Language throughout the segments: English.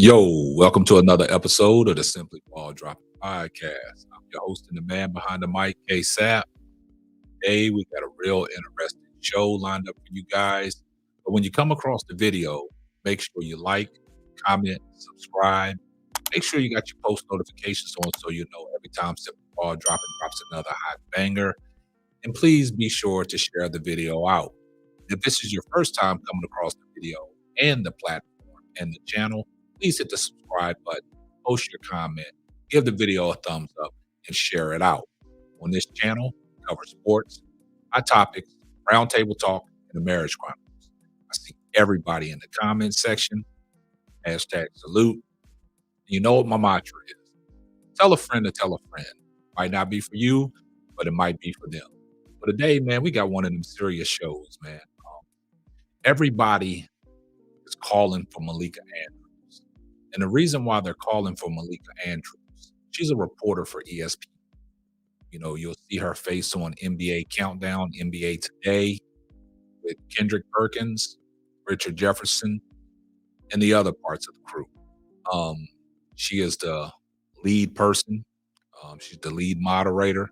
Yo, welcome to another episode of the Simply Ball Dropping Podcast. I'm your host and the man behind the mic, K Sap. Today, we got a real interesting show lined up for you guys. But when you come across the video, make sure you like, comment, subscribe. Make sure you got your post notifications on so you know every time Simply Ball drops another hot banger. And please be sure to share the video out. If this is your first time coming across the video and the platform and the channel, please hit the subscribe button, post your comment, give the video a thumbs up, and share it out. On this channel, we cover sports, hot topics, roundtable talk, and the marriage chronicles. I see everybody in the comment section. Hashtag salute. You know what my mantra is. Tell a friend to tell a friend. Might not be for you, but it might be for them. But today, man, we got one of them serious shows, man. Everybody is calling for Malika Andrews. And the reason why they're calling for Malika Andrews, she's a reporter for ESPN. You know, you'll see her face on NBA Countdown, NBA Today, with Kendrick Perkins, Richard Jefferson, and the other parts of the crew. She is the lead person. She's the lead moderator.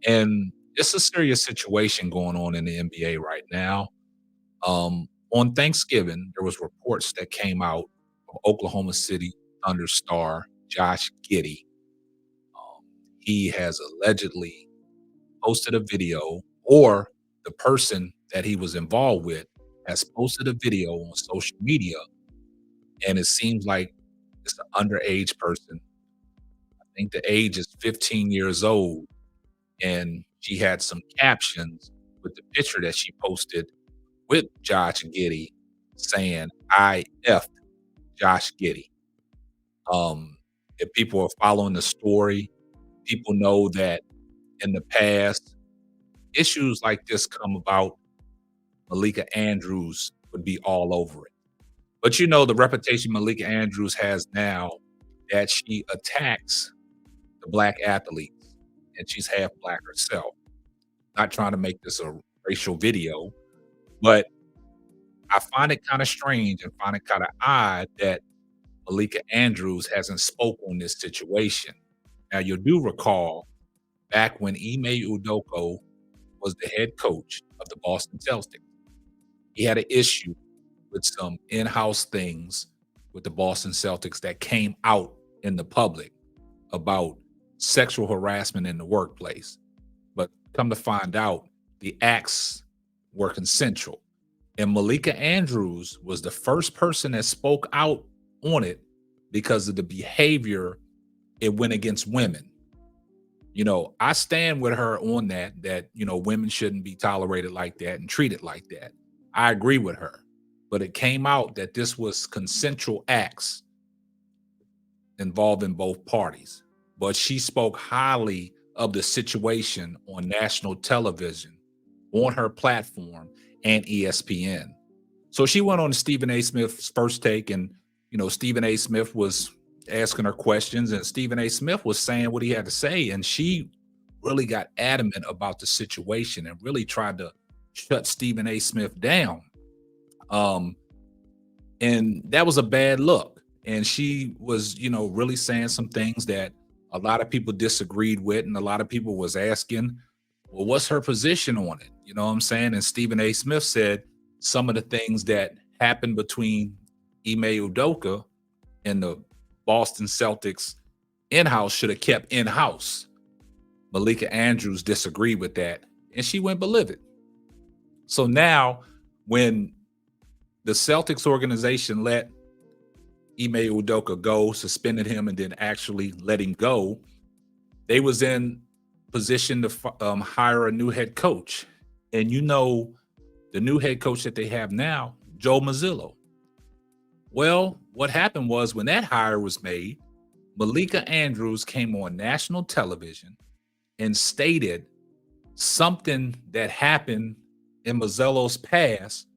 And it's a serious situation going on in the NBA right now. On Thanksgiving, there was reports that came out of Oklahoma City Thunder star Josh Giddey. He has allegedly posted a video, or the person that he was involved with has posted a video on social media, and it seems like it's an underage person. I think the age is 15 years old, and she had some captions with the picture that she posted with Josh Giddey saying, "I effed Josh Giddey." If people are following the story, people know that in the past, issues like this come about, Malika Andrews would be all over it. But you know, the reputation Malika Andrews has now, that she attacks the black athletes, and she's half black herself. Not trying to make this a racial video, but I find it kind of strange and find it kind of odd that Malika Andrews hasn't spoke on this situation. Now, you do recall back when Ime Udoka was the head coach of the Boston Celtics, he had an issue with some in-house things with the Boston Celtics that came out in the public about sexual harassment in the workplace. But come to find out, the acts were consensual. And Malika Andrews was the first person that spoke out on it because of the behavior it went against women. You know, I stand with her on that, you know, women shouldn't be tolerated like that and treated like that. I agree with her. But it came out that this was consensual acts involving both parties. But she spoke highly of the situation on national television, on her platform, and ESPN. So she went on Stephen A. Smith's First Take, and you know, Stephen A. Smith was asking her questions, and Stephen A. Smith was saying what he had to say, and she really got adamant about the situation and really tried to shut Stephen A. Smith down. And that was a bad look. And she was, you know, really saying some things that a lot of people disagreed with, and a lot of people was asking, well, what's her position on it? You know what I'm saying? And Stephen A. Smith said some of the things that happened between Ime Udoka and the Boston Celtics in-house should have kept in-house. Malika Andrews disagreed with that, and she went ballivid. So now, when the Celtics organization let Ime Udoka go, suspended him, and then actually let him go, they was in position to hire a new head coach. And you know, the new head coach that they have now, Joe Mazzillo. Well, what happened was when that hire was made, Malika Andrews came on national television and stated something that happened in Mazzillo's past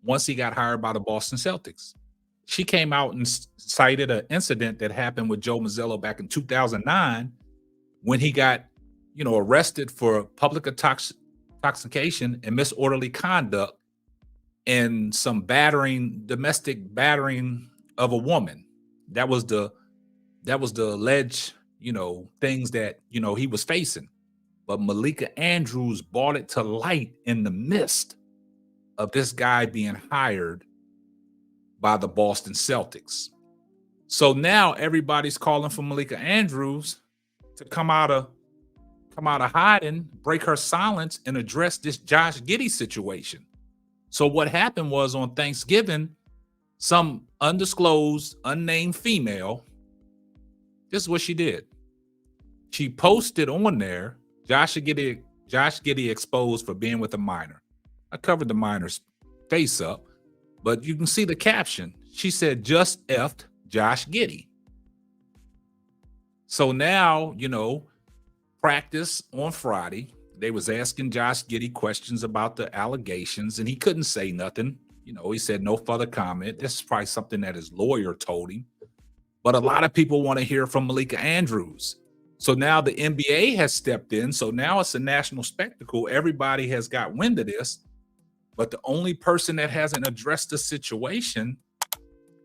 once he got hired by the Boston Celtics. She came out and cited an incident that happened with Joe Mazzillo back in 2009 when he got, you know, arrested for public intoxication and disorderly conduct and some domestic battering of a woman. That was the alleged, things that, he was facing. But Malika Andrews brought it to light in the midst of this guy being hired by the Boston Celtics. So now everybody's calling for Malika Andrews to come out of hiding, break her silence, and address this Josh Giddey situation. So what happened was on Thanksgiving, some undisclosed, unnamed female, this is what she did. She posted on there, Josh Giddey exposed for being with a minor. I covered the minor's face up, but you can see the caption. She said, just effed Josh Giddey. So now, practice on Friday, they was asking Josh Giddey questions about the allegations, and he couldn't say nothing. He said no further comment. This is probably something that his lawyer told him. But a lot of people want to hear from Malika Andrews. So now the NBA has stepped in. So now it's a national spectacle. Everybody has got wind of this. But the only person that hasn't addressed the situation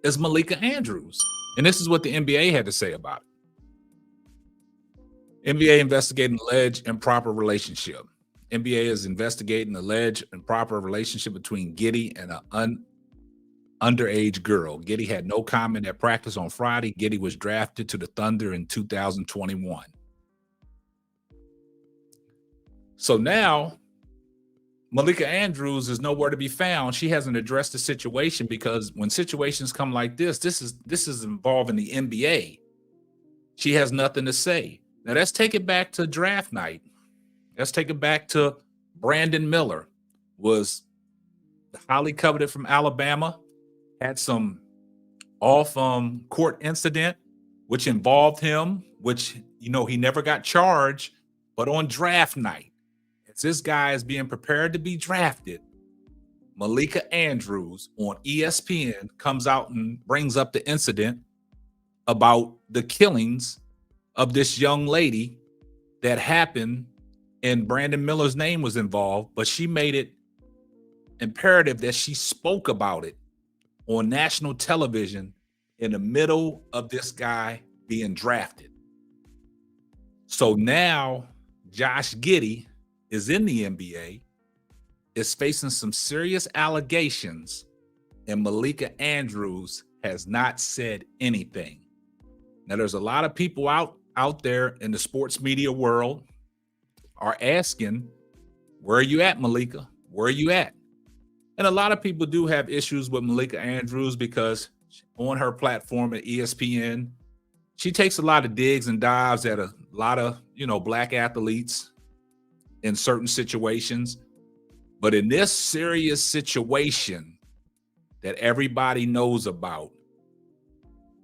is Malika Andrews. And this is what the NBA had to say about it. NBA investigating alleged improper relationship. NBA is investigating alleged improper relationship between Giddy and an underage girl. Giddy had no comment at practice on Friday. Giddy was drafted to the Thunder in 2021. So now Malika Andrews is nowhere to be found. She hasn't addressed the situation because when situations come like this is involving the NBA. She has nothing to say. Now let's take it back to draft night. Let's take it back to Brandon Miller, was highly coveted from Alabama, had some off court incident, which involved him, which, he never got charged. But on draft night, as this guy is being prepared to be drafted, Malika Andrews on ESPN comes out and brings up the incident about the killings of this young lady that happened, and Brandon Miller's name was involved, but she made it imperative that she spoke about it on national television in the middle of this guy being drafted. So now Josh Giddey is in the NBA, is facing some serious allegations, and Malika Andrews has not said anything. Now there's a lot of people out there in the sports media world are asking, where are you at, Malika? Where are you at? And a lot of people do have issues with Malika Andrews because on her platform at ESPN, she takes a lot of digs and dives at a lot of, black athletes in certain situations. But in this serious situation that everybody knows about,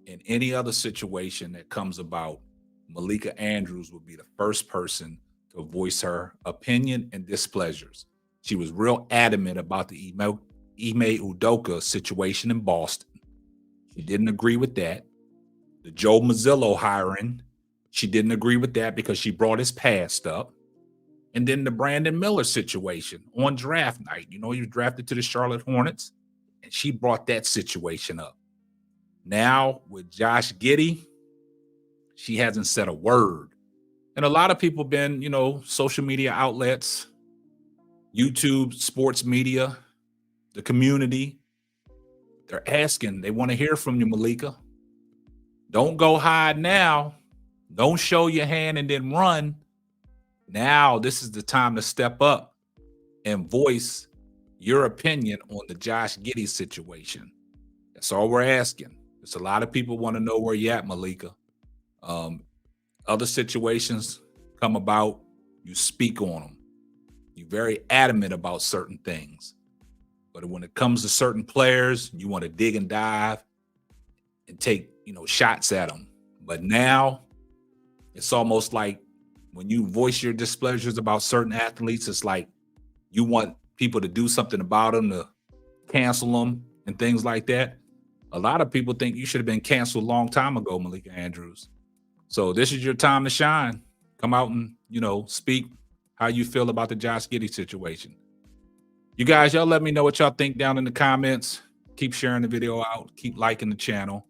in any other situation that comes about, Malika Andrews would be the first person to voice her opinion and displeasures. She was real adamant about the Ime Udoka situation in Boston. She didn't agree with that. The Joe Mazzillo hiring, she didn't agree with that because she brought his past up. And then the Brandon Miller situation on draft night. He was drafted to the Charlotte Hornets, and she brought that situation up. Now with Josh Giddey, she hasn't said a word. And a lot of people been, social media outlets, YouTube, sports media, the community, they're asking, they want to hear from you, Malika. Don't go hide now. Don't show your hand and then run. Now this is the time to step up and voice your opinion on the Josh Giddey situation. That's all we're asking. There's a lot of people want to know where you're at, Malika. Other situations come about, you speak on them. You're very adamant about certain things. But when it comes to certain players, you want to dig and dive and take, shots at them. But now it's almost like when you voice your displeasures about certain athletes, it's like you want people to do something about them, to cancel them and things like that. A lot of people think you should have been canceled a long time ago, Malika Andrews. So this is your time to shine. Come out and, speak how you feel about the Josh Giddey situation. You guys, y'all let me know what y'all think down in the comments. Keep sharing the video out. Keep liking the channel.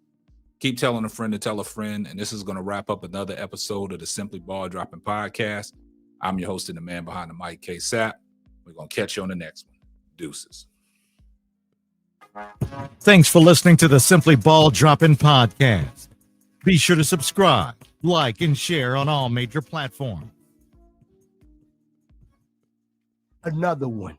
Keep telling a friend to tell a friend. And this is going to wrap up another episode of the Simply Ball Dropping Podcast. I'm your host and the man behind the mic, K Sapp. We're going to catch you on the next one. Deuces. Thanks for listening to the Simply Ball Dropping Podcast. Be sure to subscribe, like, and share on all major platforms. Another one.